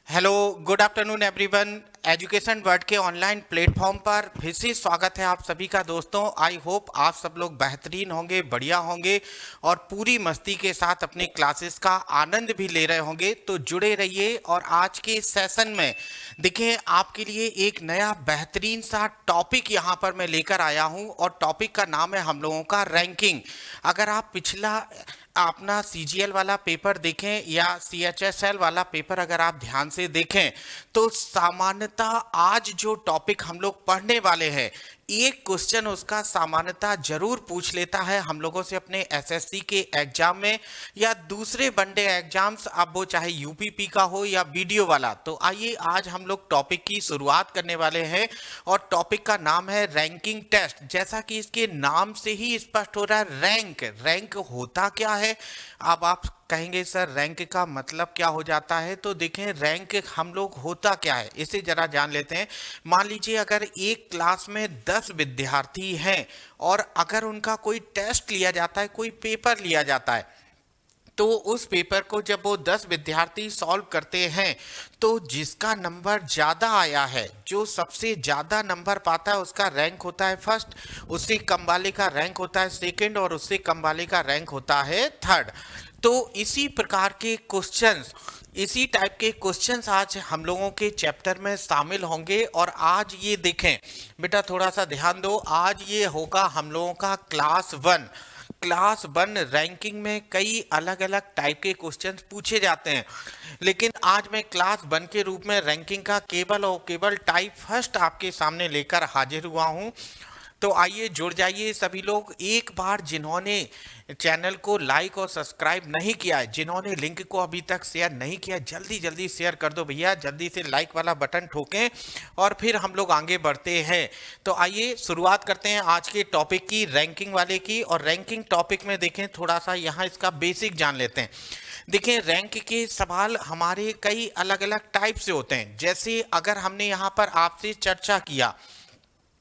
Hello, good afternoon everyone. Education world के online platform पर फिर से स्वागत है आप सभी का दोस्तों। आई होप आप सब लोग बेहतरीन होंगे, बढ़िया होंगे और पूरी मस्ती के साथ अपनी क्लासेस का आनंद भी ले रहे होंगे। तो जुड़े रहिए और आज के सेशन में देखिए आपके लिए एक नया बेहतरीन सा टॉपिक यहाँ पर मैं लेकर आया हूँ और टॉपिक का नाम है हम लोगों का रैंकिंग। अगर आप पिछला अपना सीजीएल वाला पेपर देखें या सीएचएसएल वाला पेपर अगर आप ध्यान से देखें तो सामान्यतः आज जो टॉपिक हम लोग पढ़ने वाले हैं एक क्वेश्चन उसका सामान्यतः जरूर पूछ लेता है हम लोगों से अपने एसएससी के एग्जाम में या दूसरे वनडे एग्जाम्स, अब वो चाहे यूपीपी का हो या वीडियो वाला। तो आइए आज हम लोग टॉपिक की शुरुआत करने वाले हैं और टॉपिक का नाम है रैंकिंग टेस्ट। जैसा कि इसके नाम से ही स्पष्ट हो रहा है, रैंक रैंक होता क्या है। अब आप कहेंगे सर रैंक का मतलब क्या हो जाता है, तो देखें रैंक हम लोग होता क्या है इसे जरा जान लेते हैं। मान लीजिए अगर एक क्लास में 10 विद्यार्थी हैं और अगर उनका कोई टेस्ट लिया जाता है, कोई पेपर लिया जाता है, तो उस पेपर को जब वो 10 विद्यार्थी सॉल्व करते हैं तो जिसका नंबर ज़्यादा आया है, जो सबसे ज़्यादा नंबर पाता है उसका रैंक होता है फर्स्ट, उससे कम वाले का रैंक होता है सेकंड और उससे कम वाले का रैंक होता है थर्ड। तो इसी प्रकार के क्वेश्चंस, इसी टाइप के क्वेश्चंस आज हम लोगों के चैप्टर में शामिल होंगे। और आज ये देखें बेटा, थोड़ा सा ध्यान दो, आज ये होगा हम लोगों का क्लास वन रैंकिंग में कई अलग अलग टाइप के क्वेश्चंस पूछे जाते हैं, लेकिन आज मैं क्लास वन के रूप में रैंकिंग का केवल और केवल टाइप फर्स्ट आपके सामने लेकर हाजिर हुआ हूं। तो आइए जुड़ जाइए सभी लोग। एक बार जिन्होंने चैनल को लाइक और सब्सक्राइब नहीं किया है, जिन्होंने लिंक को अभी तक शेयर नहीं किया, जल्दी जल्दी शेयर कर दो भैया, जल्दी से लाइक वाला बटन ठोकें और फिर हम लोग आगे बढ़ते हैं। तो आइए शुरुआत करते हैं आज के टॉपिक की, रैंकिंग वाले की। और रैंकिंग टॉपिक में देखें थोड़ा सा यहाँ इसका बेसिक जान लेते हैं। देखिए रैंक के सवाल हमारे कई अलग अलग टाइप से होते हैं। जैसे अगर हमने यहाँ पर आपसे चर्चा किया,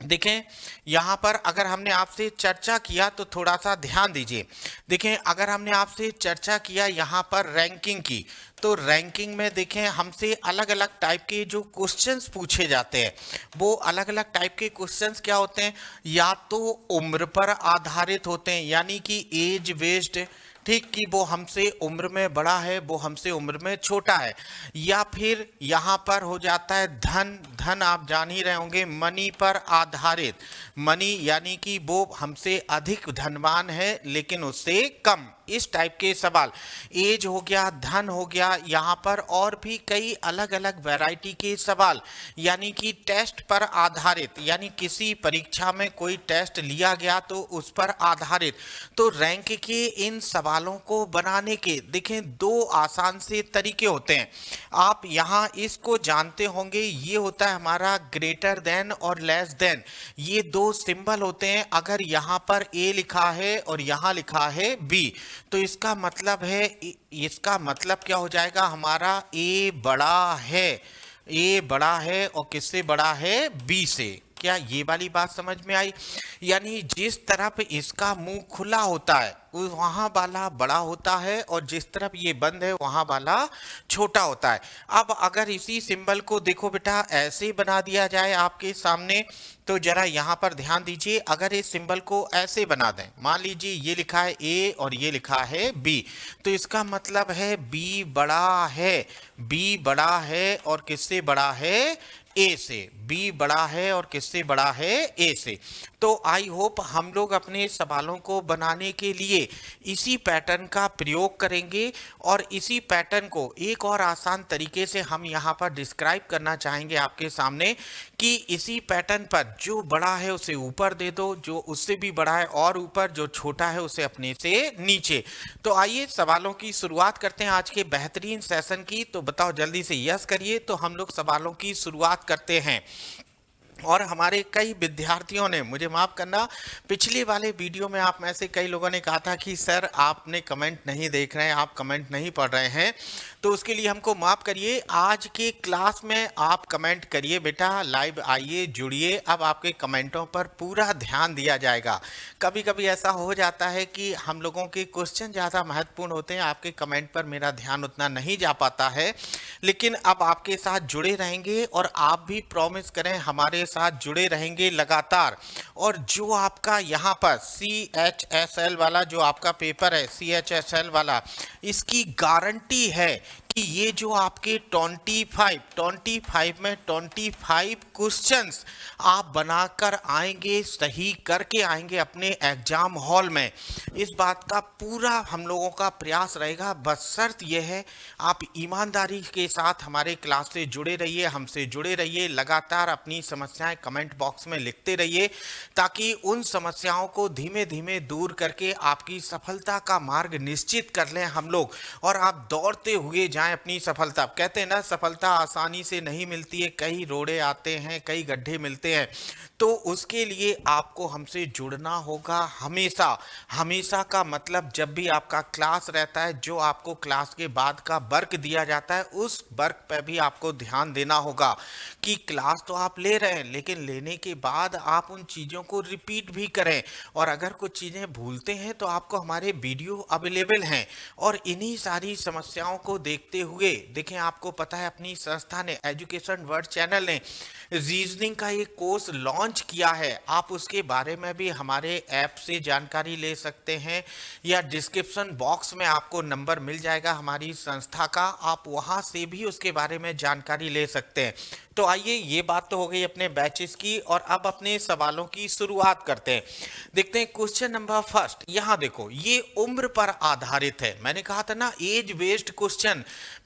देखें यहाँ पर अगर हमने आपसे चर्चा किया तो थोड़ा सा ध्यान दीजिए। देखें अगर हमने आपसे चर्चा किया यहाँ पर रैंकिंग की, तो रैंकिंग में देखें हमसे अलग अलग टाइप के जो क्वेश्चंस पूछे जाते हैं, वो अलग अलग टाइप के क्वेश्चंस क्या होते हैं, या तो उम्र पर आधारित होते हैं यानी कि एज बेस्ड, ठीक, कि वो हमसे उम्र में बड़ा है, वो हमसे उम्र में छोटा है, या फिर यहाँ पर हो जाता है धन, धन आप जान ही रहे होंगे, मनी पर आधारित, मनी यानी कि वो हमसे अधिक धनवान है लेकिन उससे कम, इस टाइप के सवाल। एज हो गया, धन हो गया, यहाँ पर और भी कई अलग अलग वैरायटी के सवाल, यानी कि टेस्ट पर आधारित, यानी किसी परीक्षा में कोई टेस्ट लिया गया तो उस पर आधारित। तो रैंक के इन सवालों को बनाने के देखें दो आसान से तरीके होते हैं। आप यहाँ इसको जानते होंगे, ये होता है हमारा ग्रेटर देन और लेस देन, ये दो सिंबल होते हैं। अगर यहाँ पर ए लिखा है और यहाँ लिखा है बी, तो इसका मतलब है, इसका मतलब क्या हो जाएगा, हमारा ए बड़ा है, ए बड़ा है और किससे बड़ा है, बी से। क्या ये वाली बात समझ में आई। यानी जिस तरफ इसका मुंह खुला होता है वहां वाला बड़ा होता है और जिस तरफ ये बंद है वहां वाला छोटा होता है। अब अगर इसी सिंबल को देखो बेटा ऐसे बना दिया जाए आपके सामने, तो जरा यहाँ पर ध्यान दीजिए। अगर इस सिंबल को ऐसे बना दें, मान लीजिए ये लिखा है ए और ये लिखा है बी, तो इसका मतलब है बी बड़ा है, बी बड़ा है और किससे बड़ा है, ए से। बी बड़ा है और किससे बड़ा है, ए से। तो आई होप हम लोग अपने सवालों को बनाने के लिए इसी पैटर्न का प्रयोग करेंगे और इसी पैटर्न को एक और आसान तरीके से हम यहाँ पर डिस्क्राइब करना चाहेंगे आपके सामने कि इसी पैटर्न पर जो बड़ा है उसे ऊपर दे दो, जो उससे भी बड़ा है और ऊपर, जो छोटा है उसे अपने से नीचे। तो आइए सवालों की शुरुआत करते हैं आज के बेहतरीन सेशन की। तो बताओ जल्दी से यस करिए। तो हम लोग सवालों की शुरुआत करते हैं। और हमारे कई विद्यार्थियों ने, मुझे माफ़ करना, पिछले वाले वीडियो में आप में से कई लोगों ने कहा था कि सर आपने कमेंट नहीं देख रहे हैं, आप कमेंट नहीं पढ़ रहे हैं, तो उसके लिए हमको माफ़ करिए। आज के क्लास में आप कमेंट करिए बेटा, लाइव आइए, जुड़िए। अब आपके कमेंटों पर पूरा ध्यान दिया जाएगा। कभी कभी ऐसा हो जाता है कि हम लोगों के क्वेश्चन ज़्यादा महत्वपूर्ण होते हैं, आपके कमेंट पर मेरा ध्यान उतना नहीं जा पाता है, लेकिन अब आपके साथ जुड़े रहेंगे और आप भी प्रॉमिस करें हमारे साथ जुड़े रहेंगे लगातार। और जो आपका यहाँ पर CHSL वाला जो आपका पेपर है, CHSL वाला, इसकी गारंटी है कि ये जो आपके 25 में 25 क्वेश्चंस आप बनाकर आएंगे, सही करके आएंगे अपने एग्जाम हॉल में। इस बात का पूरा हम लोगों का प्रयास रहेगा, बस शर्त यह है आप ईमानदारी के साथ हमारे क्लास से जुड़े रहिए, हमसे जुड़े रहिए, लगातार अपनी समस्याएं कमेंट बॉक्स में लिखते रहिए, ताकि उन समस्याओं को धीमे धीमे दूर करके आपकी सफलता का मार्ग निश्चित कर लें हम लोग, और आप दौड़ते हुए जाएं अपनी सफलता। कहते हैं ना, सफलता आसानी से नहीं मिलती है, कई रोड़े आते हैं, कई गड्ढे मिलते हैं। तो उसके लिए आपको हमसे जुड़ना होगा हमेशा। हमेशा का मतलब जब भी आपका क्लास रहता है, जो आपको क्लास के बाद का वर्क दिया जाता है, उस वर्क पर भी आपको ध्यान देना होगा कि क्लास तो आप ले रहे हैं, लेकिन लेने के बाद आप उन चीज़ों को रिपीट भी करें। और अगर कुछ चीज़ें भूलते हैं तो आपको हमारे वीडियो अवेलेबल हैं। और इन्हीं सारी समस्याओं को देखते हुए देखें, आपको पता है अपनी संस्था ने, एजुकेशन वर्ल्ड चैनल ने रीजनिंग का एक कोर्स लॉन्च किया है। आप उसके बारे में भी हमारे ऐप से जानकारी ले सकते हैं, या डिस्क्रिप्शन बॉक्स में आपको नंबर मिल जाएगा हमारी संस्था का, आप वहां से भी उसके बारे में जानकारी ले सकते हैं। तो आइए, ये बात तो हो गई अपने बैचेस की, और अब अपने सवालों की शुरुआत करते हैं। देखते हैं क्वेश्चन नंबर फर्स्ट। यहाँ देखो, ये उम्र पर आधारित है। मैंने कहा था ना, एज बेस्ड क्वेश्चन।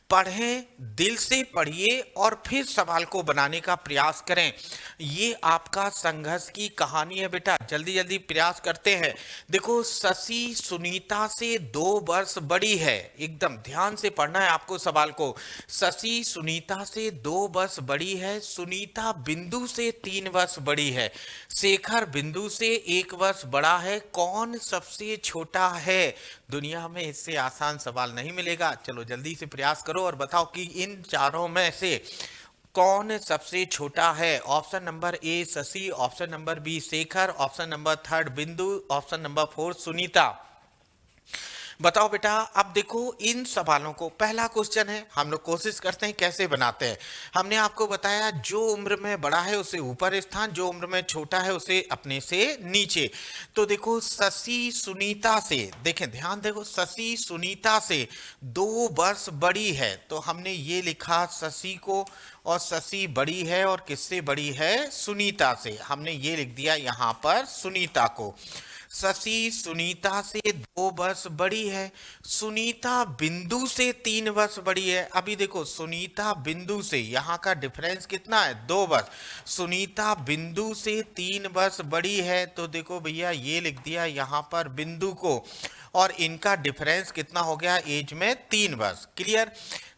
पढ़ें, दिल से पढ़िए और फिर सवाल को बनाने का प्रयास करें। ये आपका संघर्ष की कहानी है बेटा, जल्दी जल्दी प्रयास करते हैं। देखो, शशि सुनीता से 2 वर्ष बड़ी है। एकदम ध्यान से पढ़ना है आपको सवाल को। शशि सुनीता से 2 वर्ष बड़ी है, सुनीता बिंदु से 3 वर्ष बड़ी है, शेखर बिंदु से 1 वर्ष बड़ा है, कौन सबसे छोटा है? दुनिया में इससे आसान सवाल नहीं मिलेगा। चलो जल्दी से प्रयास करो और बताओ कि इन चारों में से कौन सबसे छोटा है। Option number A Shashi, option number B Shekhar, option number 3 Bindu, option number 4 Sunita. बताओ बेटा। अब देखो, इन सवालों को, पहला क्वेश्चन है, हम लोग कोशिश करते हैं कैसे बनाते हैं। हमने आपको बताया जो उम्र में बड़ा है उसे ऊपर स्थान, जो उम्र में छोटा है उसे अपने से नीचे। तो देखो, शशि सुनीता से, देखें ध्यान देखो, शशि सुनीता से 2 वर्ष बड़ी है, तो हमने ये लिखा शशि को, और शशि बड़ी है और किससे बड़ी है? सुनीता से। हमने ये लिख दिया यहाँ पर सुनीता को। शशि सुनीता से 2 वर्ष बड़ी है, सुनीता बिंदु से 3 वर्ष बड़ी है। अभी देखो, सुनीता बिंदु से यहाँ का डिफरेंस कितना है? 2 वर्ष। सुनीता बिंदु से 3 वर्ष बड़ी है, तो देखो भैया ये लिख दिया यहाँ पर बिंदु को, और इनका डिफरेंस कितना हो गया? एज में 3 वर्ष। क्लियर।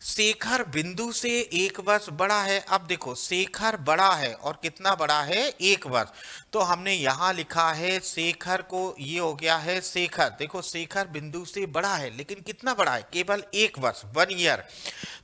शेखर बिंदु से 1 वर्ष बड़ा है। अब देखो, शेखर बड़ा है और कितना बड़ा है? 1 वर्ष। तो हमने यहाँ लिखा है शेखर को, ये हो गया है शेखर। देखो, शेखर बिंदु से बड़ा है, लेकिन कितना बड़ा है? केवल 1 वर्ष, 1 ईयर।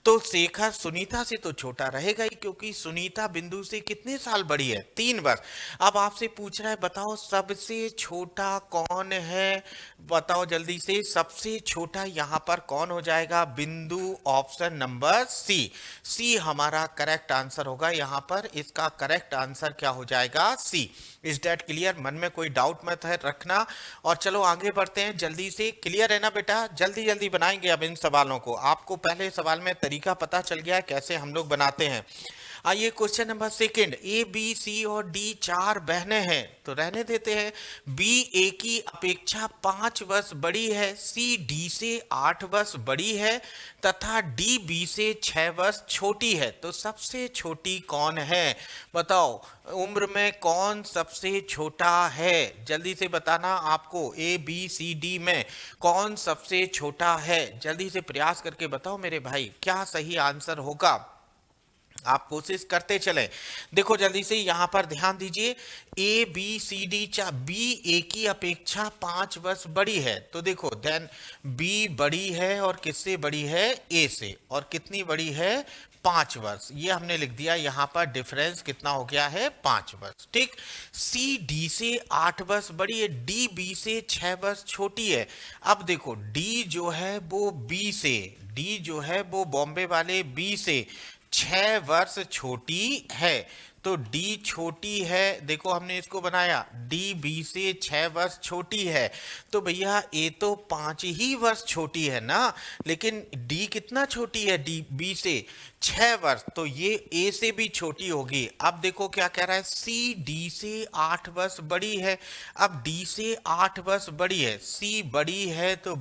तो शेखर सुनीता से तो छोटा रहेगा ही, क्योंकि सुनीता बिंदु से कितने साल बड़ी है? 3 वर्ष। अब आपसे पूछ रहा है, बताओ सबसे छोटा कौन है? बताओ जल्दी से, सबसे छोटा यहाँ पर कौन हो जाएगा? बिंदु, ऑप्शन नंबर सी। सी हमारा करेक्ट आंसर होगा यहाँ पर। इसका करेक्ट आंसर क्या हो जाएगा? सी। Is that clear? मन में कोई डाउट मत है रखना। और चलो आगे बढ़ते हैं जल्दी से। क्लियर है ना बेटा? जल्दी जल्दी बनाएंगे अब इन सवालों को। आपको पहले सवाल में तरीका पता चल गया है कैसे हम लोग बनाते हैं। आइए क्वेश्चन नंबर सेकंड। ए, बी, सी और डी 4 बहनें हैं, तो रहने देते हैं। बी ए की अपेक्षा 5 वर्ष बड़ी है, सी डी से 8 वर्ष बड़ी है, तथा डी बी से 6 वर्ष छोटी है। तो सबसे छोटी कौन है? बताओ, उम्र में कौन सबसे छोटा है? जल्दी से बताना आपको, ए बी सी डी में कौन सबसे छोटा है? जल्दी से प्रयास करके बताओ मेरे भाई, क्या सही आंसर होगा? आप कोशिश करते चलें। देखो जल्दी से यहाँ पर ध्यान दीजिए, A B C D B A की अपेक्षा 5 वर्ष बड़ी है, तो देखो देन बी बड़ी है और किससे बड़ी है, ए से, और कितनी बड़ी है, 5 वर्ष। ये हमने लिख दिया यहाँ पर, डिफरेंस कितना हो गया है, 5 वर्ष। ठीक, सी डी से 8 वर्ष बड़ी है, डी बी से 6 वर्ष छोटी है। अब देखो डी जो है वो बी से, डी जो है वो बॉम्बे वाले बी से 6 वर्ष छोटी है, तो डी छोटी है। देखो हमने इसको बनाया, डी बी से 6 वर्ष छोटी है, तो भैया ए तो 5 ही वर्ष छोटी है ना, लेकिन डी कितना छोटी है, डी बी से 6 वर्ष, तो ये ए से भी छोटी होगी। अब देखो क्या कह रहा है, सी डी से 8 वर्ष बड़ी है। अब डी से 8 वर्ष बड़ी है, सी बड़ी है तो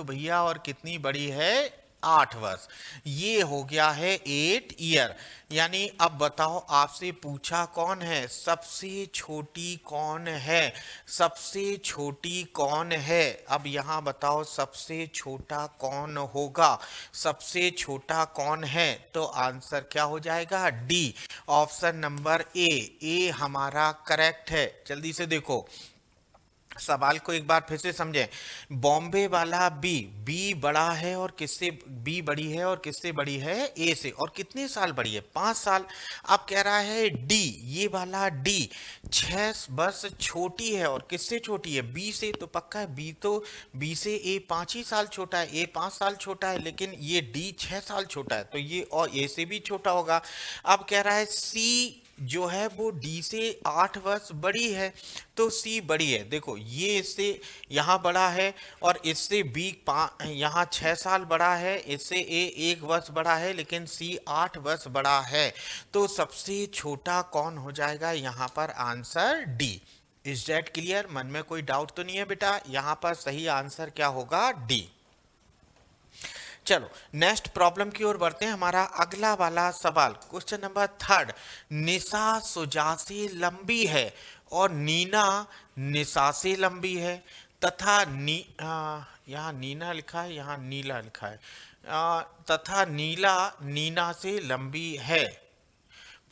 भैया और कितनी बड़ी है, 8 वर्ष। ये हो गया है 8 ईयर। यानी अब बताओ, आपसे पूछा कौन है, सबसे छोटी कौन है, सबसे छोटी कौन है। अब यहाँ बताओ सबसे छोटा कौन होगा, सबसे छोटा कौन है, तो आंसर क्या हो जाएगा, डी, ऑप्शन नंबर ए हमारा करेक्ट है। जल्दी से देखो सवाल को एक बार फिर से समझें। बॉम्बे वाला बी, बी बड़ा है और किससे, बी बड़ी है और किससे बड़ी है, ए से, और कितने साल बड़ी है, 5 साल। अब कह रहा है डी, ये वाला डी 6 वर्ष छोटी है, और किससे छोटी है, बी से, तो पक्का है बी, तो बी से ए 5 ही साल छोटा है, ए 5 साल छोटा है, लेकिन ये डी 6 साल छोटा है, तो ये और ए से भी छोटा होगा। अब कह रहा है सी जो है वो डी से 8 वर्ष बड़ी है, तो सी बड़ी है। देखो ये इससे यहाँ बड़ा है, और इससे बी यहाँ 6 साल बड़ा है, इससे ए 1 वर्ष बड़ा है, लेकिन सी 8 वर्ष बड़ा है, तो सबसे छोटा कौन हो जाएगा, यहाँ पर answer D. Is that clear? मन में कोई डाउट तो नहीं है बेटा? यहाँ पर सही आंसर क्या होगा, डी। चलो नेक्स्ट प्रॉब्लम की ओर बढ़ते हैं। हमारा अगला वाला सवाल, क्वेश्चन नंबर 3, निशा सुजा से लंबी है और नीना निशा से लंबी है, तथा यहाँ नीना लिखा है, यहाँ नीला लिखा है, तथा नीला नीना से लंबी है,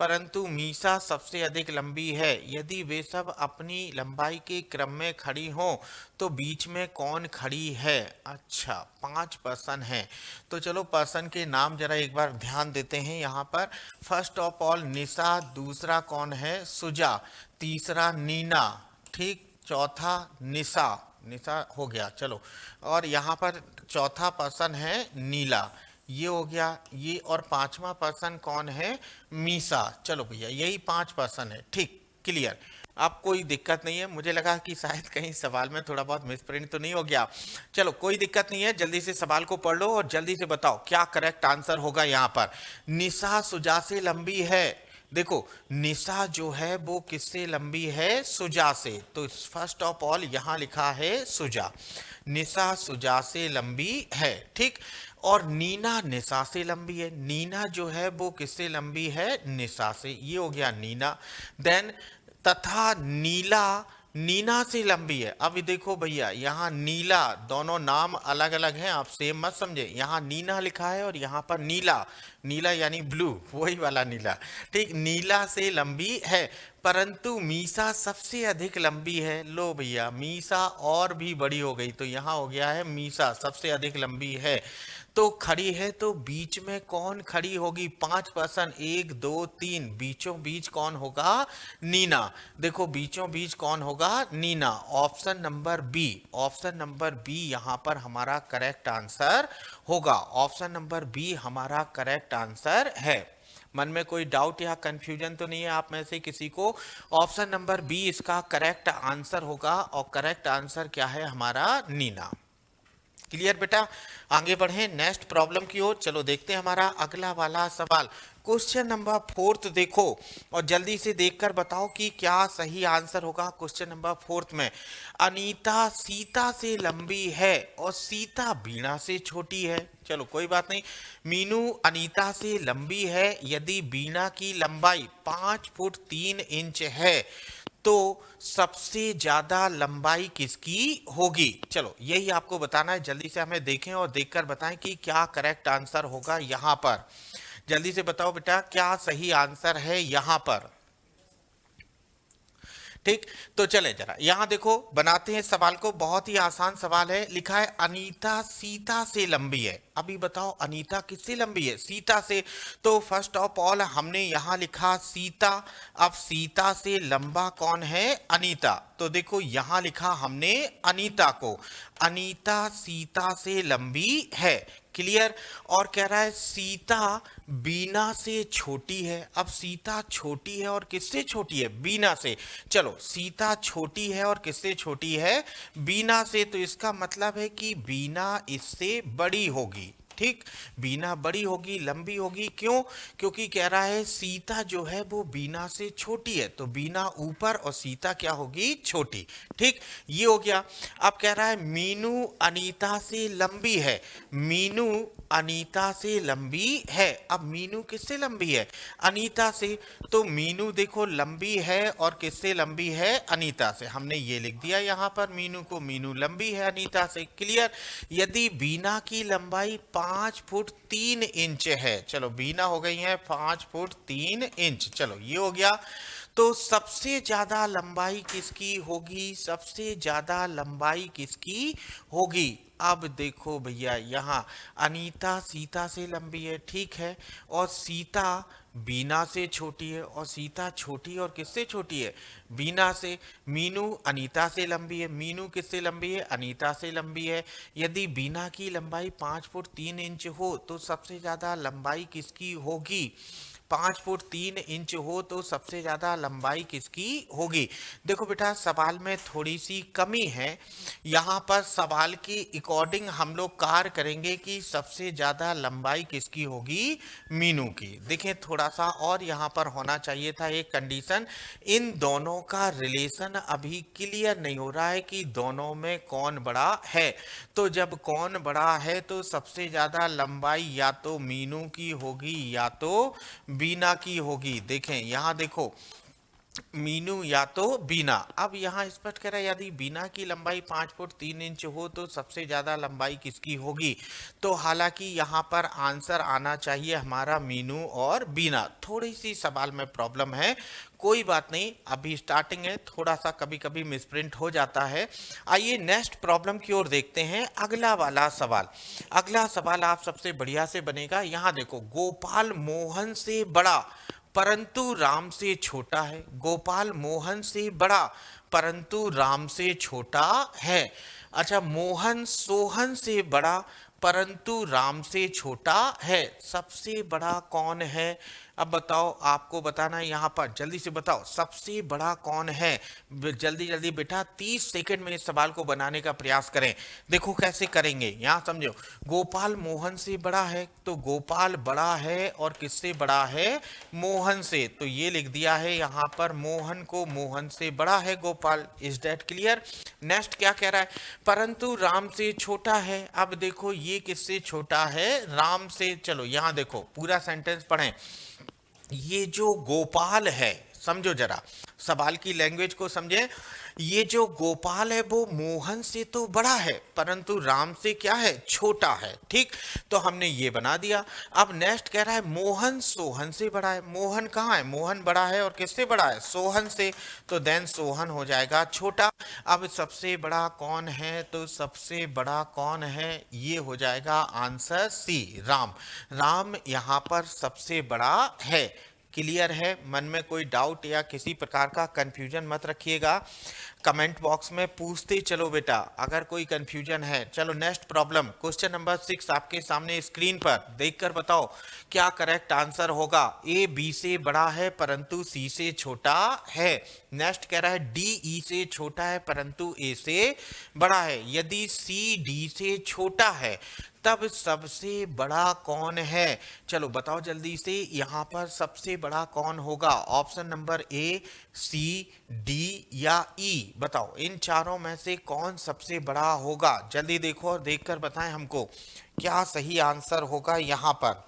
परंतु मीसा सबसे अधिक लंबी है। यदि वे सब अपनी लंबाई के क्रम में खड़ी हों तो बीच में कौन खड़ी है? अच्छा 5 पर्सन हैं, तो चलो पर्सन के नाम जरा एक बार ध्यान देते हैं। यहाँ पर फर्स्ट ऑफ ऑल निशा, दूसरा कौन है, सुजा, तीसरा नीना, ठीक, चौथा निशा, निशा हो गया, चलो, और यहाँ पर चौथा पर्सन है नीला, ये हो गया ये, और 5वां पर्सन कौन है, मीसा। चलो भैया यही 5 पर्सन है, ठीक, क्लियर। अब कोई दिक्कत नहीं है, मुझे लगा कि शायद कहीं सवाल में थोड़ा बहुत मिसप्रिंट तो नहीं हो गया। चलो कोई दिक्कत नहीं है, जल्दी से सवाल को पढ़ लो और जल्दी से बताओ क्या करेक्ट आंसर होगा। यहाँ पर निशा सुजा से लंबी है, देखो निशा जो है वो किससे लंबी है, सुजा से, तो फर्स्ट ऑफ ऑल यहाँ लिखा है सुजा, निशा सुजा से लंबी है, ठीक। और नीना निशा से लंबी है, नीना जो है वो किससे लंबी है, निशा से, ये हो गया नीना। देन तथा नीला नीना से लंबी है। अब देखो भैया यहाँ नीला, दोनों नाम अलग अलग हैं, आप सेम मत समझे, यहाँ नीना लिखा है और यहाँ पर नीला, नीला यानी ब्लू, वही वाला नीला, ठीक, नीला से लंबी है, परंतु मीसा सबसे अधिक लंबी है। लो भैया मीसा और भी बड़ी हो गई, तो यहाँ हो गया है मीसा सबसे अधिक लंबी है, तो खड़ी है, तो बीच में कौन खड़ी होगी, 5 पर्सन, 1 2 3, बीचों बीच कौन होगा, नीना। देखो बीचों बीच कौन होगा, Neena, option number B, option number B यहाँ पर हमारा करेक्ट आंसर होगा, ऑप्शन नंबर बी हमारा करेक्ट आंसर है। मन में कोई डाउट या कंफ्यूजन तो नहीं है आप में से किसी को? ऑप्शन नंबर बी इसका करेक्ट आंसर होगा, और करेक्ट आंसर क्या है हमारा, नीना। क्लियर बेटा? आगे बढ़े नेक्स्ट प्रॉब्लम की ओर। चलो देखते हैं हमारा अगला वाला सवाल, क्वेश्चन नंबर 4 देखो और जल्दी से देखकर बताओ कि क्या सही आंसर होगा। क्वेश्चन नंबर 4 में अनीता सीता से लंबी है और सीता बीणा से छोटी है। चलो कोई बात नहीं, मीनू अनीता से लंबी है, यदि बीणा की लंबाई 5 फुट 3 इंच है तो सबसे ज्यादा लंबाई किसकी होगी? चलो यही आपको बताना है, जल्दी से हमें देखें और देखकर बताएं कि क्या करेक्ट आंसर होगा यहाँ पर। जल्दी से बताओ बेटा क्या सही आंसर है यहाँ पर। ठीक, तो चले जरा यहां देखो बनाते हैं सवाल को, बहुत ही आसान सवाल है। लिखा है अनीता सीता से लंबी है। अभी बताओ अनीता किससे लंबी है? सीता से। तो फर्स्ट ऑफ ऑल हमने यहां लिखा सीता। अब सीता से लंबा कौन है? अनीता। तो देखो यहां लिखा हमने अनीता को, अनीता सीता से लंबी है। क्लियर। और कह रहा है सीता बीना से छोटी है। अब सीता छोटी है और किससे छोटी है? बीना से। चलो सीता छोटी है और किससे छोटी है? बीना से। तो इसका मतलब है कि बीना इससे बड़ी होगी। ठीक, बीना बड़ी होगी, लंबी होगी। क्यों? क्योंकि कह रहा है सीता जो है वो बीना से छोटी है, तो बीना ऊपर और सीता क्या होगी? छोटी। ठीक, ये हो गया। अब कह रहा है मीनू अनीता से लंबी है। मीनू अनीता से लंबी है। अब मीनू किससे लंबी है? अनीता से। तो मीनू देखो लंबी है और किससे लंबी है? अनीता से। हमने ये लिख दिया यहाँ पर मीनू को, मीनू लंबी है अनीता से। क्लियर। यदि बीना की लंबाई 5 फुट 3 इंच है, चलो बीना हो गई है 5 फुट 3 इंच, चलो ये हो गया। तो सबसे ज्यादा लंबाई किसकी होगी? सबसे ज्यादा लंबाई किसकी होगी? अब देखो भैया यहाँ अनीता सीता से लंबी है, ठीक है, और सीता बीना से छोटी है, और सीता छोटी और किससे छोटी है? बीना से। मीनू अनीता से लंबी है। मीनू किससे लंबी है? अनीता से लंबी है। यदि बीना की लंबाई 5 फुट 3 इंच हो तो सबसे ज्यादा लंबाई किसकी होगी? 5 फुट 3 इंच हो तो सबसे ज्यादा लंबाई किसकी होगी? देखो बेटा सवाल में थोड़ी सी कमी है। यहाँ पर सवाल की अकॉर्डिंग हम लोग कार्य करेंगे कि सबसे ज्यादा लंबाई किसकी होगी? मीनू की। देखें थोड़ा सा और यहाँ पर होना चाहिए था एक कंडीशन। इन दोनों का रिलेशन अभी क्लियर नहीं हो रहा है कि दोनों में कौन बड़ा है। तो जब कौन बड़ा है तो सबसे ज्यादा लंबाई या तो मीनू की होगी या तो बीना की होगी। देखें यहां देखो मीनू या तो बीना। अब यहाँ स्पष्ट कह रहा है यदि बीना की लंबाई 5 फुट 3 इंच हो तो सबसे ज्यादा लंबाई किसकी होगी? तो हालांकि यहाँ पर आंसर आना चाहिए हमारा मीनू और बीना। थोड़ी सी सवाल में प्रॉब्लम है, कोई बात नहीं, अभी स्टार्टिंग है, थोड़ा सा कभी कभी मिसप्रिंट हो जाता है। आइए नेक्स्ट प्रॉब्लम की ओर देखते हैं। अगला वाला सवाल, अगला सवाल आप सबसे बढ़िया से बनेगा। यहाँ देखो गोपाल मोहन से बड़ा परंतु राम से छोटा है। गोपाल मोहन से बड़ा परंतु राम से छोटा है। अच्छा, मोहन सोहन से बड़ा परंतु राम से छोटा है। सबसे बड़ा कौन है? अब बताओ, आपको बताना है यहाँ पर, जल्दी से बताओ सबसे बड़ा कौन है? जल्दी जल्दी बेटा 30 सेकंड में इस सवाल को बनाने का प्रयास करें। देखो कैसे करेंगे, यहाँ समझो। गोपाल मोहन से बड़ा है तो गोपाल बड़ा है और किससे बड़ा है? मोहन से। तो ये लिख दिया है यहाँ पर मोहन को, मोहन से बड़ा है Gopal. Is that clear? Next क्या कह रहा है? परंतु राम से छोटा है। अब देखो ये किससे छोटा है? राम से। चलो यहाँ देखो पूरा सेंटेंस पढ़ें। ये जो गोपाल है, समझो जरा सवाल की लैंग्वेज को समझें। ये जो गोपाल है वो मोहन से तो बड़ा है परंतु राम से क्या है? छोटा है। ठीक, तो हमने ये बना दिया। अब नेक्स्ट कह रहा है मोहन सोहन से बड़ा है। मोहन कहाँ है? मोहन बड़ा है और किससे बड़ा है? सोहन से। तो देन सोहन हो जाएगा छोटा। अब सबसे बड़ा कौन है? तो सबसे बड़ा कौन है? ये हो जाएगा आंसर सी, राम। राम यहाँ पर सबसे बड़ा है। क्लियर है? मन में कोई डाउट या किसी प्रकार का कंफ्यूजन मत रखिएगा, कमेंट बॉक्स में पूछते चलो बेटा अगर कोई कंफ्यूजन है। चलो नेक्स्ट प्रॉब्लम, क्वेश्चन नंबर 6 आपके सामने स्क्रीन पर देखकर बताओ क्या करेक्ट आंसर होगा। ए बी से बड़ा है परंतु सी से छोटा है। नेक्स्ट कह रहा है डी ई से छोटा है परंतु ए से बड़ा है। यदि सी डी से छोटा है तब सबसे बड़ा कौन है? चलो बताओ जल्दी से, यहाँ पर सबसे बड़ा कौन होगा? Option number A, C, D या ई, बताओ इन चारों में से कौन सबसे बड़ा होगा? जल्दी देखो और देखकर बताएं हमको क्या सही आंसर होगा यहाँ पर।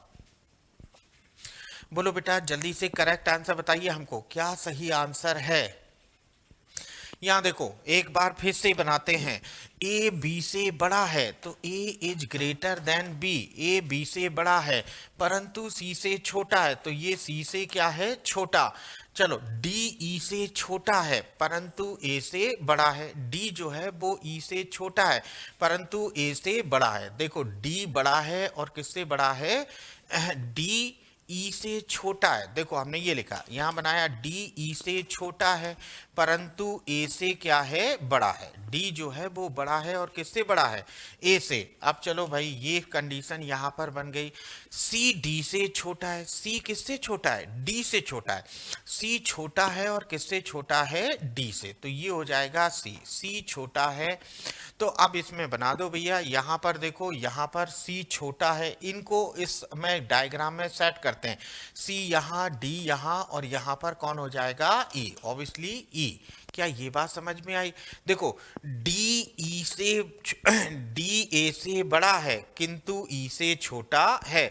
बोलो बेटा जल्दी से करेक्ट आंसर बताइए हमको, क्या सही आंसर है यहाँ देखो एक बार फिर से बनाते हैं। ए बी से बड़ा है तो A is greater than B, A B से बड़ा है परंतु सी से छोटा है तो ये सी से क्या है, छोटा। चलो डी ई से छोटा है परंतु ए से बड़ा है, डी जो है वो ई से छोटा है परंतु ए से बड़ा है। देखो डी बड़ा है और किससे बड़ा है, डी ई से छोटा है। देखो हमने ये लिखा यहाँ बनाया डी ई से छोटा है परंतु ए से क्या है, बड़ा है। डी जो है वो बड़ा है और किससे बड़ा है, ए से। अब चलो भाई ये कंडीशन यहाँ पर बन गई। सी डी से छोटा है, सी किससे छोटा है, डी से छोटा है। सी छोटा है और किससे छोटा है, डी से, तो ये हो जाएगा सी, सी छोटा है। तो अब इसमें बना दो भैया, यहाँ पर देखो यहाँ पर सी छोटा है, इनको इस में डायग्राम में सेट करते हैं। सी यहाँ, डी यहाँ और यहाँ पर कौन हो जाएगा, ई, ऑब्वियसली ई। क्या ये बात समझ में आई? देखो डी ई से डी ए से बड़ा है किंतु ई से छोटा है।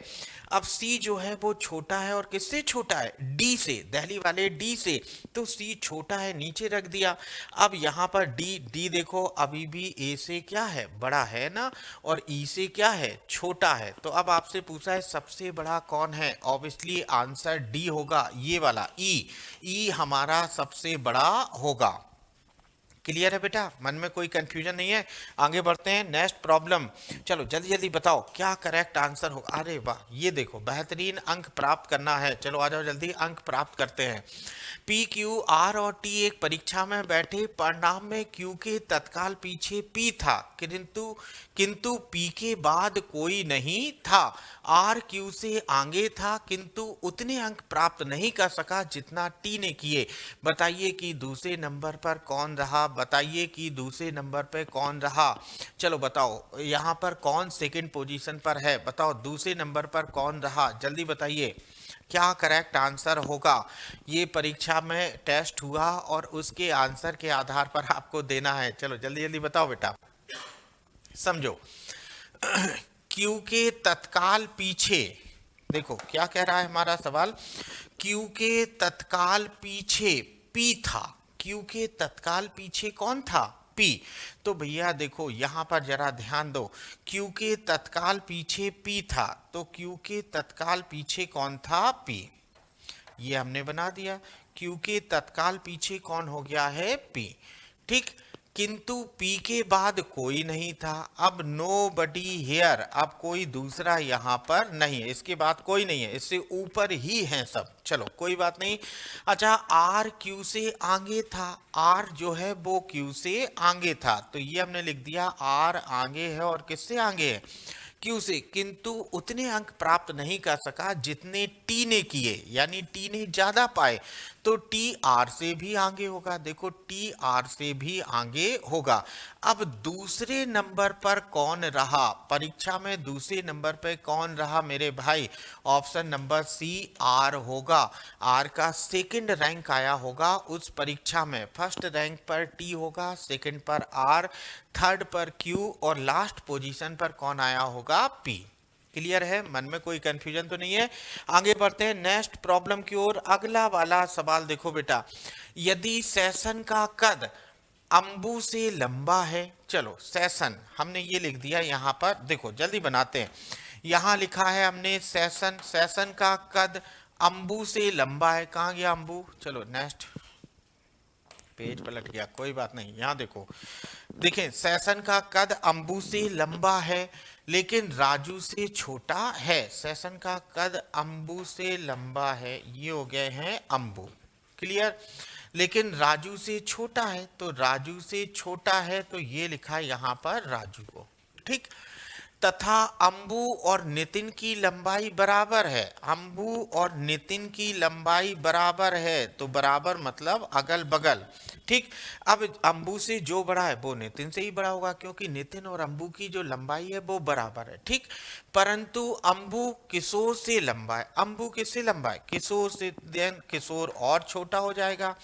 अब सी जो है वो छोटा है और किससे छोटा है, डी से, दिल्ली वाले डी से, तो सी छोटा है नीचे रख दिया। अब यहाँ पर डी, डी देखो अभी भी ए से क्या है, बड़ा है ना, और ई से क्या है, छोटा है। तो अब आपसे पूछा है सबसे बड़ा कौन है, ऑब्वियसली आंसर डी होगा, ये वाला ई, ई हमारा सबसे बड़ा होगा। क्लियर है बेटा, मन में कोई कंफ्यूजन नहीं है? आगे बढ़ते हैं, नेक्स्ट प्रॉब्लम। चलो जल्दी जल्दी बताओ क्या करेक्ट आंसर होगा। अरे वाह, ये देखो बेहतरीन अंक प्राप्त करना है, चलो आ जाओ जल्दी अंक प्राप्त करते हैं। पी क्यू आर और टी एक परीक्षा में बैठे, परिणाम में क्यू के तत्काल पीछे पी था किंतु किंतु पी के बाद कोई नहीं था। आर क्यू से आगे था किंतु उतने अंक प्राप्त नहीं कर सका जितना टी ने किए। बताइए कि दूसरे नंबर पर कौन रहा, बताइए कि दूसरे नंबर पे कौन रहा। चलो बताओ यहाँ पर कौन सेकंड पोजीशन पर है, बताओ दूसरे नंबर पर कौन रहा, जल्दी बताइए क्या करेक्ट आंसर होगा। ये परीक्षा में टेस्ट हुआ और उसके आंसर के आधार पर आपको देना है। चलो जल्दी जल्दी बताओ बेटा, समझो। क्यू के तत्काल पीछे, देखो क्या कह रहा है हमारा सवाल, क्यू के तत्काल पीछे पी था, क्यू के तत्काल पीछे कौन था, पी। तो भैया देखो यहाँ पर जरा ध्यान दो, क्यू के तत्काल पीछे पी था तो क्यू के तत्काल पीछे कौन था, पी। ये हमने बना दिया, क्यू के तत्काल पीछे कौन हो गया है, पी, ठीक। किंतु पी के बाद कोई नहीं था, अब नो बडी हेयर, अब कोई दूसरा यहाँ पर नहीं है, इसके बाद कोई नहीं है, इससे ऊपर ही है सब। चलो कोई बात नहीं। अच्छा आर क्यू से आगे था, आर जो है वो क्यू से आगे था तो ये हमने लिख दिया आर आगे है और किससे आगे है, क्यू से, किंतु उतने अंक प्राप्त नहीं कर सका जितने टी ने किए, यानी टी ने ज्यादा पाए तो टी आर से भी आगे होगा। देखो टी आर से भी आगे होगा। अब दूसरे नंबर पर कौन रहा, परीक्षा में दूसरे नंबर पर कौन रहा मेरे भाई, ऑप्शन नंबर सी आर होगा। आर का सेकंड रैंक आया होगा उस परीक्षा में, फर्स्ट रैंक पर टी होगा, सेकंड पर आर, थर्ड पर क्यू और लास्ट पोजीशन पर कौन आया होगा, पी। क्लियर है, मन में कोई कंफ्यूजन तो नहीं है? आगे बढ़ते हैं नेक्स्ट प्रॉब्लम की ओर। अगला वाला सवाल देखो बेटा, यदि सेशन का कद अंबु से लंबा है, चलो सेशन हमने ये लिख दिया यहाँ पर, देखो जल्दी बनाते हैं। यहाँ लिखा है हमने सेशन, सेशन का कद अंबु से लंबा है, कहाँ गया अंबु, चलो नेक्स्ट पेज पलट गया, कोई बात नहीं। यहाँ देखो, देखें सेशन का कद अंबु से लंबा है लेकिन राजू से छोटा है। सेशन का कद अंबु से लंबा है, ये हो गए हैं अंबु, क्लियर, लेकिन राजू से छोटा है, तो राजू से छोटा है तो ये लिखा है यहाँ पर राजू को, ठीक। तथा अंबु और नितिन की लंबाई बराबर है, अंबु और नितिन की लंबाई बराबर है, तो बराबर मतलब अगल बगल, ठीक। अब अंबु से जो बड़ा है वो नितिन से ही बड़ा होगा क्योंकि नितिन और अंबु की जो लंबाई है वो बराबर है, ठीक। परंतु अंबु किशोर से लंबा है, अंबु किससे लंबा है, किशोर से, देन किशोर और छोटा हो जाएगा,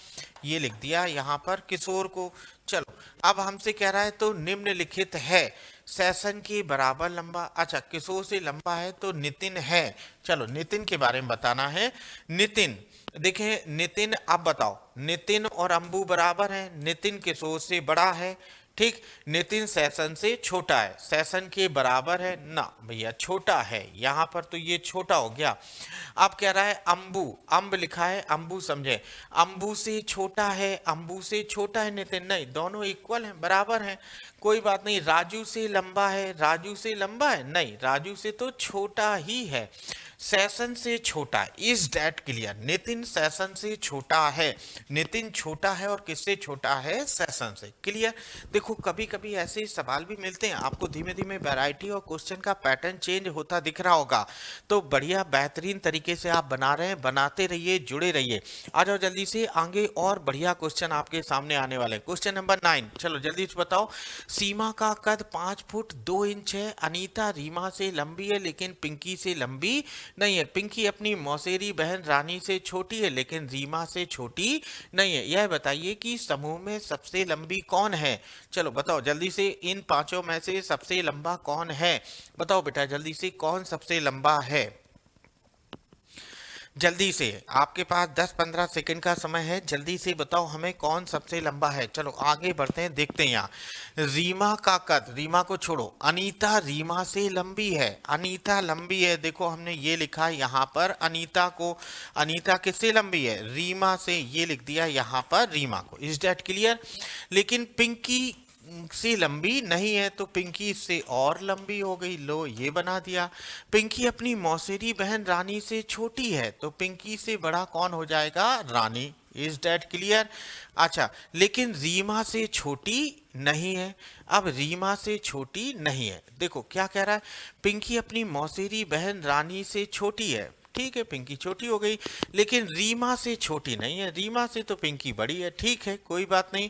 ये लिख दिया यहाँ पर किशोर को। चलो अब हमसे कह रहा है तो निम्नलिखित है सेशन के बराबर लंबा। अच्छा, किशोर से लंबा है तो नितिन है। चलो नितिन के बारे में बताना है। नितिन, देखें नितिन, अब बताओ, नितिन और अंबु बराबर हैं, नितिन किशोर से बड़ा है, ठीक, नितिन सेशन से छोटा है, सेशन के बराबर है ना भैया, छोटा है, यहाँ पर तो ये छोटा हो गया। अब कह रहा है अंबु, अंब लिखा है, अंबु समझे, अंबु से छोटा है, अंबु से छोटा है नितिन, नहीं, दोनों इक्वल हैं, बराबर हैं, कोई बात नहीं। राजू से लंबा है, राजू से लंबा है, नहीं, राजू से तो छोटा ही है, सेशन से छोटा है। Is that clear? Nitin session से छोटा है, नितिन छोटा है और किससे छोटा है? सेशन से। क्लियर? देखो कभी कभी ऐसे सवाल भी मिलते हैं, आपको धीमे धीमे वैरायटी और क्वेश्चन का पैटर्न चेंज होता दिख रहा होगा, तो बढ़िया बेहतरीन तरीके से आप बना रहे हैं, बनाते रहिए, जुड़े रहिए। आ जाओ जल्दी से आगे, और बढ़िया क्वेश्चन आपके सामने आने वाले हैं। क्वेश्चन नंबर 9, चलो जल्दी से बताओ। सीमा का कद 5 फुट 2 इंच है, अनीता रीमा से लंबी है लेकिन पिंकी से लंबी नहीं है, पिंकी अपनी मौसेरी बहन रानी से छोटी है लेकिन रीमा से छोटी नहीं है, यह बताइए कि समूह में सबसे लंबी कौन है। चलो बताओ जल्दी से, इन पांचों में से सबसे लंबा कौन है, बताओ बेटा जल्दी से, कौन सबसे लंबा है। जल्दी से, आपके पास 10-15 सेकंड का समय है, जल्दी से बताओ हमें कौन सबसे लंबा है। चलो आगे बढ़ते हैं, देखते हैं। यहाँ रीमा का कद, रीमा को छोड़ो, अनीता रीमा से लंबी है, अनीता लंबी है, देखो हमने ये लिखा है यहाँ पर अनीता को, अनीता किससे लंबी है? रीमा से, ये लिख दिया यहाँ पर रीमा को। Is that clear? लेकिन पिंकी से लंबी नहीं है, तो पिंकी इससे और लंबी हो गई, लो ये बना दिया। पिंकी अपनी मौसेरी बहन रानी से छोटी है, तो पिंकी से बड़ा कौन हो जाएगा? रानी। Is that clear? अच्छा, लेकिन रीमा से छोटी नहीं है, अब रीमा से छोटी नहीं है, देखो क्या कह रहा है, पिंकी अपनी मौसेरी बहन रानी से छोटी है, ठीक है, पिंकी छोटी हो गई, लेकिन रीमा से छोटी नहीं है, रीमा से तो पिंकी बड़ी है, ठीक है, कोई बात नहीं।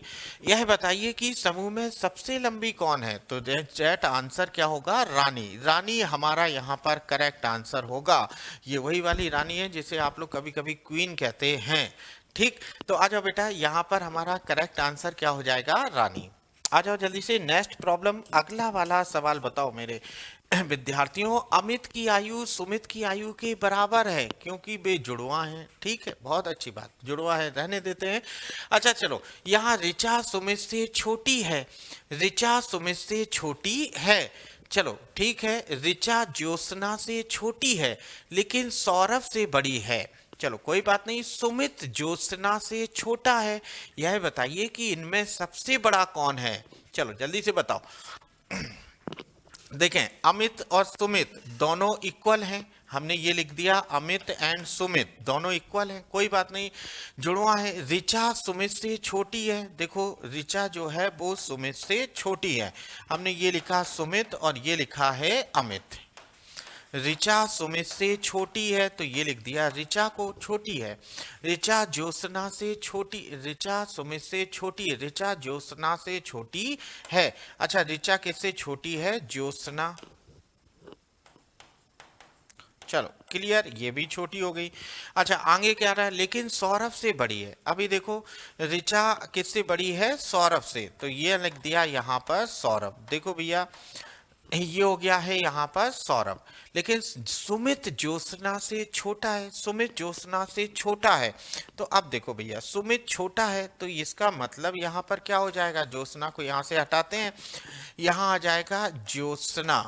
यह बताइए कि समूह में सबसे लंबी कौन है, तो दैट आंसर क्या होगा? रानी। रानी हमारा यहाँ पर करेक्ट आंसर होगा, ये वही वाली रानी है जिसे आप लोग कभी कभी क्वीन कहते हैं, ठीक। तो आ जाओ बेटा, यहाँ पर हमारा करेक्ट आंसर क्या हो जाएगा? रानी। आ जाओ जल्दी से, नेक्स्ट प्रॉब्लम, अगला वाला सवाल बताओ मेरे विद्यार्थियों। अमित की आयु सुमित की आयु के बराबर है क्योंकि वे जुड़वा हैं, ठीक है, बहुत अच्छी बात, जुड़वा है, रहने देते हैं। अच्छा चलो, यहाँ ऋचा सुमित से छोटी है, ऋचा सुमित से छोटी है, चलो ठीक है, ऋचा ज्योत्सना से छोटी है लेकिन सौरभ से बड़ी है, चलो कोई बात नहीं, सुमित ज्योत्सना से छोटा है, यह बताइए कि इनमें सबसे बड़ा कौन है। चलो जल्दी से बताओ। देखें, अमित और सुमित दोनों इक्वल हैं, हमने ये लिख दिया, अमित एंड सुमित दोनों इक्वल हैं, कोई बात नहीं, जुड़वा है। ऋचा सुमित से छोटी है, देखो ऋचा जो है वो सुमित से छोटी है, हमने ये लिखा सुमित और ये लिखा है अमित। ऋचा सुमित से छोटी है तो ये लिख दिया ऋचा को, छोटी है। ऋचा ज्योत्सना से छोटी, ऋचा सुमित से छोटी, ऋचा ज्योत्सना से छोटी है। अच्छा, ऋचा किससे छोटी है? ज्योत्सना। चलो क्लियर, ये भी छोटी हो गई। अच्छा आगे क्या रहा है? लेकिन सौरभ से बड़ी है। अभी देखो ऋचा किससे बड़ी है? सौरभ से, तो ये लिख दिया यहाँ पर सौरभ। देखो भैया ये हो गया है यहाँ पर सौरभ, लेकिन सुमित ज्योत्सना से छोटा है, सुमित ज्योत्सना से छोटा है। तो अब देखो भैया, सुमित छोटा है तो इसका मतलब यहाँ पर क्या हो जाएगा? ज्योत्सना को यहाँ से हटाते हैं, यहाँ आ जाएगा ज्योत्सना।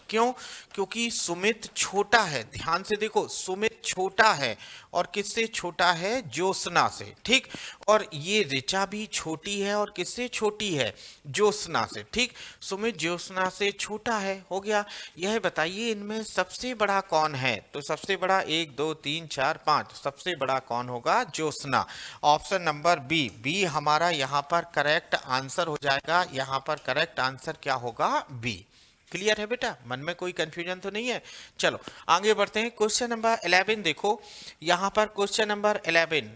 क्यों? क्योंकि सुमित छोटा है, ध्यान से देखो, सुमित छोटा है और किससे छोटा है? ज्योत्सना से, ठीक। और ये ऋचा भी छोटी है और किससे छोटी है? ज्योत्सना से, ठीक। सुमित ज्योत्सना से छोटा है, हो गया। यह बताइए इनमें सबसे बड़ा कौन है? तो सबसे बड़ा 1 2 3 4 5, सबसे बड़ा कौन होगा? Jyotsna. Option number B, B हमारा यहाँ पर करेक्ट आंसर हो जाएगा, यहाँ पर करेक्ट आंसर क्या होगा? बी। क्लियर है बेटा? मन में कोई कंफ्यूजन तो नहीं है? चलो आगे बढ़ते हैं। क्वेश्चन नंबर 11 देखो, यहाँ पर क्वेश्चन नंबर 11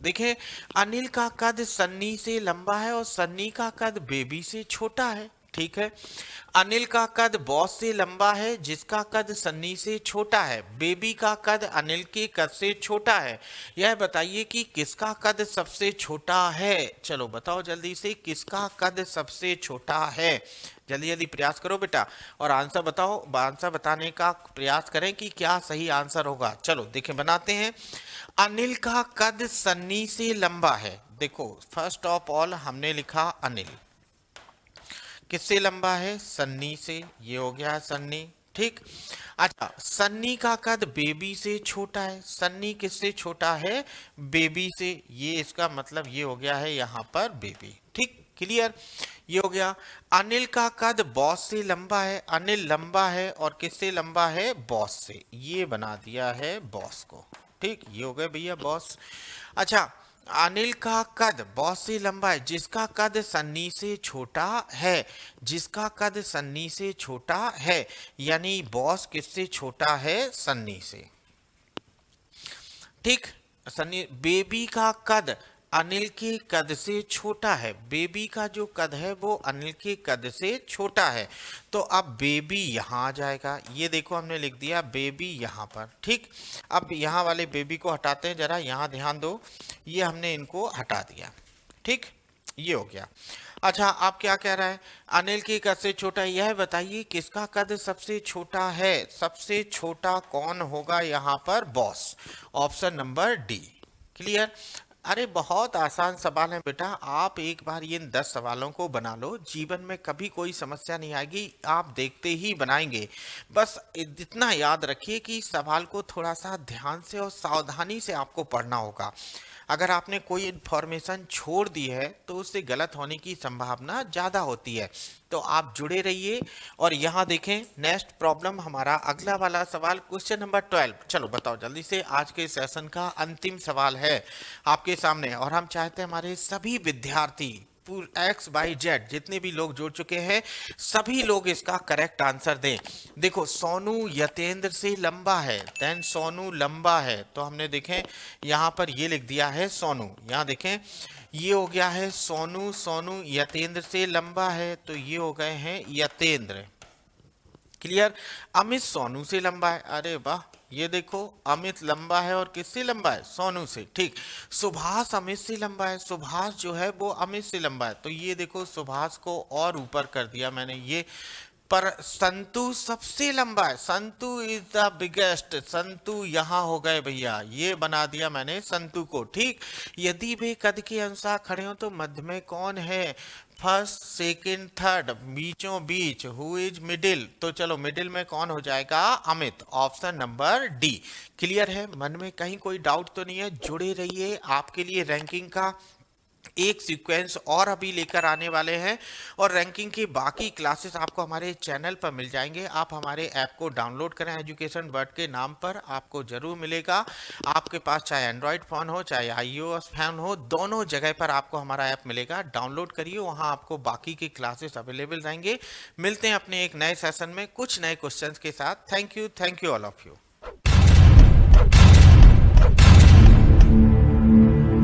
देखें, अनिल का कद सन्नी से लंबा है और सन्नी का कद बेबी से छोटा है, ठीक है। अनिल का कद बॉस से लंबा है जिसका कद सन्नी से छोटा है। बेबी का कद अनिल के कद से छोटा है। यह बताइए कि किसका कद सबसे छोटा है। चलो बताओ जल्दी से, किसका कद सबसे छोटा है। जल्दी जल्दी प्रयास करो बेटा और आंसर बताओ। आंसर बताने का प्रयास करें कि क्या सही आंसर होगा। चलो देखें, बनाते हैं। अनिल का कद सन्नी से लंबा है। देखो फर्स्ट ऑफ ऑल हमने लिखा अनिल किससे लंबा है, सन्नी से। ये हो गया सन्नी, ठीक। अच्छा, सन्नी का कद बेबी से छोटा है। सन्नी किससे छोटा है, बेबी से। ये इसका मतलब ये हो गया है यहाँ पर बेबी, ठीक, क्लियर। ये हो गया। अनिल का कद बॉस से लंबा है। अनिल लंबा है और किससे लंबा है, बॉस से। ये बना दिया है बॉस को, ठीक। ये हो गया भैया बॉस। अच्छा, अनिल का कद बॉस से लंबा है जिसका कद सन्नी से छोटा है। जिसका कद सन्नी से छोटा है, यानी बॉस किससे छोटा है, सन्नी से, ठीक। सन्नी। बेबी का कद अनिल के कद से छोटा है। बेबी का जो कद है वो अनिल के कद से छोटा है। तो अब बेबी यहाँ आ जाएगा। ये देखो हमने लिख दिया बेबी यहाँ पर, ठीक। अब यहाँ वाले बेबी को हटाते हैं, जरा यहाँ ध्यान दो। ये हमने इनको हटा दिया, ठीक। ये हो गया। अच्छा, आप क्या कह रहा है, अनिल के कद से छोटा है। यह बताइए किसका कद सबसे छोटा है। सबसे छोटा कौन होगा यहाँ पर, boss. Option number D, clear. अरे बहुत आसान सवाल है बेटा, आप एक बार ये 10 सवालों को बना लो, जीवन में कभी कोई समस्या नहीं आएगी, आप देखते ही बनाएंगे। बस इतना याद रखिए कि सवाल को थोड़ा सा ध्यान से और सावधानी से आपको पढ़ना होगा। अगर आपने कोई इन्फॉर्मेशन छोड़ दी है तो उससे गलत होने की संभावना ज़्यादा होती है। तो आप जुड़े रहिए। और यहाँ देखें, नेक्स्ट प्रॉब्लम हमारा अगला वाला सवाल, क्वेश्चन नंबर 12। चलो बताओ जल्दी से, आज के सेशन का अंतिम सवाल है आपके सामने। और हम चाहते हैं हमारे सभी विद्यार्थी एक्स वाई जेड जितने भी लोग जुड़ चुके हैं, सभी लोग इसका करेक्ट आंसर दें। देखो, सोनू यतेंद्र से लंबा है, देन सोनू लंबा है। तो हमने देखें यहाँ पर ये लिख दिया है सोनू। यहाँ देखें ये हो गया है सोनू। सोनू यतेंद्र से लंबा है, तो ये हो गए हैं यतेंद्र, क्लियर। अमित सोनू से लंबा है। अरे वाह, ये देखो अमित लंबा है और किससे लंबा है, सोनू से, ठीक। सुभाष अमित से लंबा है। सुभाष जो है वो अमित से लंबा है। तो ये देखो सुभाष को और ऊपर कर दिया मैंने ये। पर संतु सबसे लंबा है। संतु इज द बिगेस्ट। संतु यहाँ हो गए भैया, ये बना दिया मैंने संतु को, ठीक। यदि वे कद के अनुसार खड़े हो तो मध्य में कौन है, फर्स्ट सेकंड थर्ड, बीचों बीच, हु इज मिडिल। तो चलो मिडिल में कौन हो जाएगा, Amit. Option number D, clear है। मन में कहीं कोई डाउट तो नहीं है। जुड़े रहिए, आपके लिए रैंकिंग का एक सीक्वेंस और अभी लेकर आने वाले हैं। और रैंकिंग की बाकी क्लासेस आपको हमारे चैनल पर मिल जाएंगे। आप हमारे ऐप को डाउनलोड करें, एजुकेशन वर्ड के नाम पर आपको जरूर मिलेगा। आपके पास चाहे एंड्रॉयड फ़ोन हो चाहे iOS फोन हो, दोनों जगह पर आपको हमारा ऐप मिलेगा। डाउनलोड करिए, वहाँ आपको बाकी की क्लासेस अवेलेबल रहेंगे। मिलते हैं अपने एक नए सेशन में कुछ नए क्वेश्चन के साथ। Thank you all of you.